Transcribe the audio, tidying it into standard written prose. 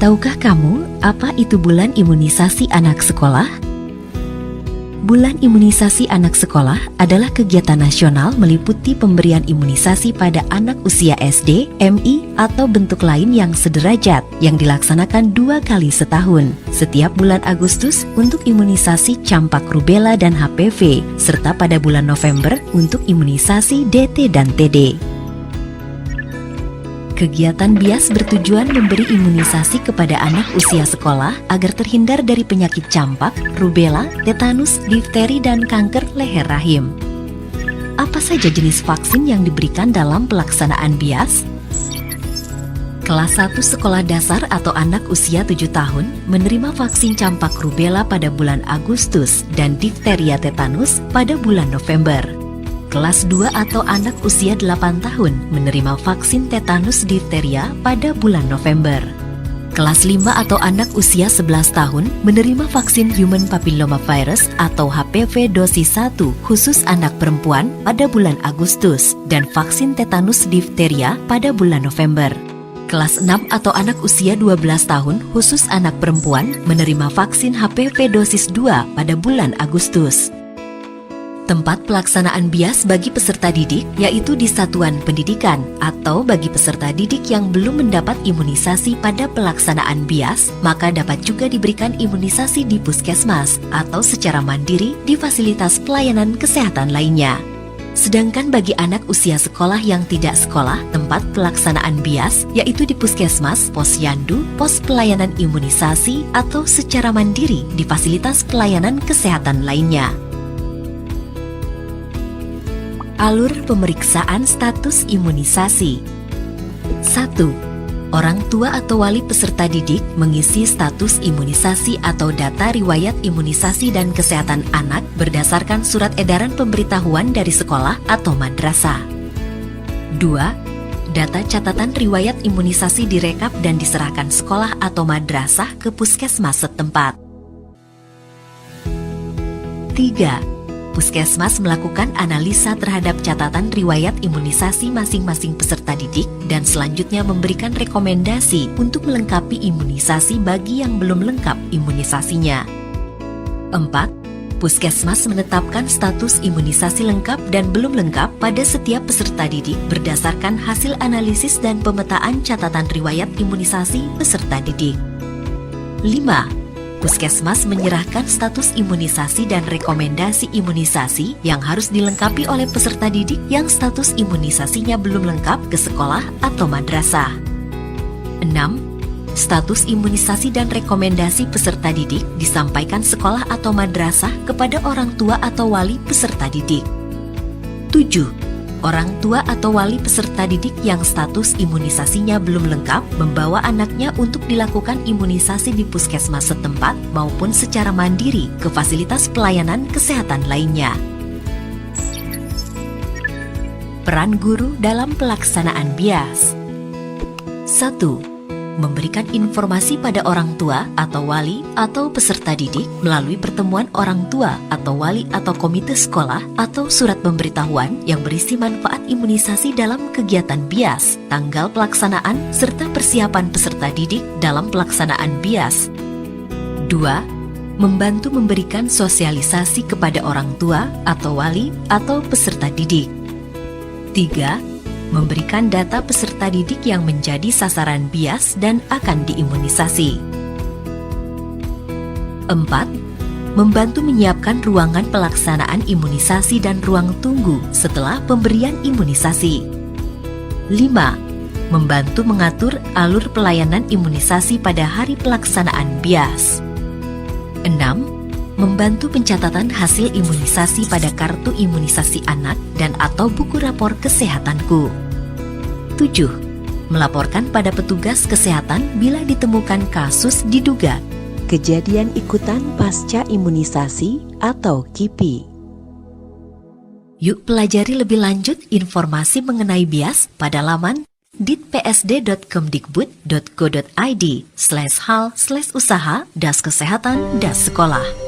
Tahukah kamu apa itu bulan imunisasi anak sekolah? Bulan imunisasi anak sekolah adalah kegiatan nasional meliputi pemberian imunisasi pada anak usia SD, MI, atau bentuk lain yang sederajat yang dilaksanakan 2 kali setahun, setiap bulan Agustus untuk imunisasi campak rubella dan HPV, serta pada bulan November untuk imunisasi DT dan TD. Kegiatan BIAS bertujuan memberi imunisasi kepada anak usia sekolah agar terhindar dari penyakit campak, rubella, tetanus, difteri, dan kanker leher rahim. Apa saja jenis vaksin yang diberikan dalam pelaksanaan BIAS? Kelas 1 sekolah dasar atau anak usia 7 tahun menerima vaksin campak rubella pada bulan Agustus dan difteria tetanus pada bulan November. Kelas 2 atau anak usia 8 tahun menerima vaksin tetanus difteria pada bulan November. Kelas 5 atau anak usia 11 tahun menerima vaksin human papillomavirus atau HPV dosis 1 khusus anak perempuan pada bulan Agustus dan vaksin tetanus difteria pada bulan November. Kelas 6 atau anak usia 12 tahun khusus anak perempuan menerima vaksin HPV dosis 2 pada bulan Agustus. Tempat pelaksanaan BIAS bagi peserta didik yaitu di satuan pendidikan atau bagi peserta didik yang belum mendapat imunisasi pada pelaksanaan BIAS, maka dapat juga diberikan imunisasi di puskesmas atau secara mandiri di fasilitas pelayanan kesehatan lainnya. Sedangkan bagi anak usia sekolah yang tidak sekolah, tempat pelaksanaan BIAS yaitu di puskesmas, posyandu, pos pelayanan imunisasi atau secara mandiri di fasilitas pelayanan kesehatan lainnya. Alur pemeriksaan status imunisasi. 1. Orang tua atau wali peserta didik mengisi status imunisasi atau data riwayat imunisasi dan kesehatan anak berdasarkan surat edaran pemberitahuan dari sekolah atau madrasah. 2. Data catatan riwayat imunisasi direkap dan diserahkan sekolah atau madrasah ke puskesmas setempat. 3. Puskesmas melakukan analisa terhadap catatan riwayat imunisasi masing-masing peserta didik dan selanjutnya memberikan rekomendasi untuk melengkapi imunisasi bagi yang belum lengkap imunisasinya. 4. Puskesmas menetapkan status imunisasi lengkap dan belum lengkap pada setiap peserta didik berdasarkan hasil analisis dan pemetaan catatan riwayat imunisasi peserta didik. 5. Puskesmas menyerahkan status imunisasi dan rekomendasi imunisasi yang harus dilengkapi oleh peserta didik yang status imunisasinya belum lengkap ke sekolah atau madrasah. 6. Status imunisasi dan rekomendasi peserta didik disampaikan sekolah atau madrasah kepada orang tua atau wali peserta didik. 7. Orang tua atau wali peserta didik yang status imunisasinya belum lengkap membawa anaknya untuk dilakukan imunisasi di puskesmas setempat maupun secara mandiri ke fasilitas pelayanan kesehatan lainnya. Peran guru dalam pelaksanaan BIAS. 1. Memberikan informasi pada orang tua atau wali atau peserta didik melalui pertemuan orang tua atau wali atau komite sekolah atau surat pemberitahuan yang berisi manfaat imunisasi dalam kegiatan BIAS, tanggal pelaksanaan, serta persiapan peserta didik dalam pelaksanaan BIAS. 2. Membantu memberikan sosialisasi kepada orang tua atau wali atau peserta didik. 3. Memberikan data peserta didik yang menjadi sasaran BIAS dan akan diimunisasi. 4. Membantu menyiapkan ruangan pelaksanaan imunisasi dan ruang tunggu setelah pemberian imunisasi. 5. Membantu mengatur alur pelayanan imunisasi pada hari pelaksanaan BIAS. 6. Membantu pencatatan hasil imunisasi pada kartu imunisasi anak dan atau buku rapor kesehatanku. 7. Melaporkan pada petugas kesehatan bila ditemukan kasus diduga kejadian ikutan pasca imunisasi atau KIPI. Yuk pelajari lebih lanjut informasi mengenai BIAS pada laman ditpsd.kemdikbud.go.id/hal/usaha-kesehatan-sekolah.